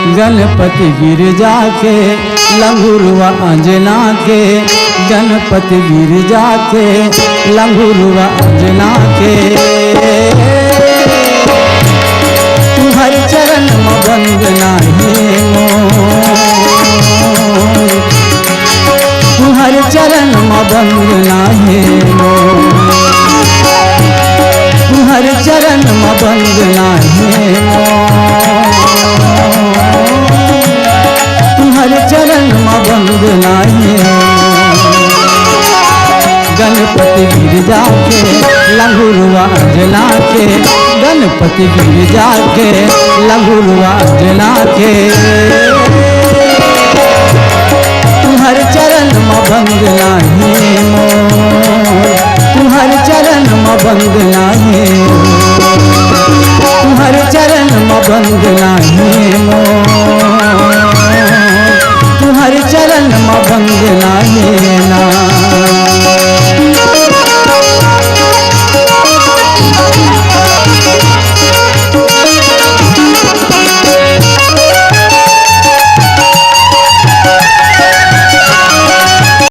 गणपति गिरजा के लंगुरवा अंजना के, गणपति गिरजा के लंगुरवा अंजना के। तुम्हारे चरण में वंदना है मोर, तुम्हारे चरण में वंदना है मोर, तुम्हारे चरण में वंदना है मोर, तुम्हारे चरण में वंदना है। गणपति गिरजा के लंगुरवा अंजना के, गणपति गिरजा के लंगुरवा अंजना के। तुम्हारे चरण में वंदना है मोर, तुम्हारे चरण में वंदना है, तुम्हारे चरण में वंदना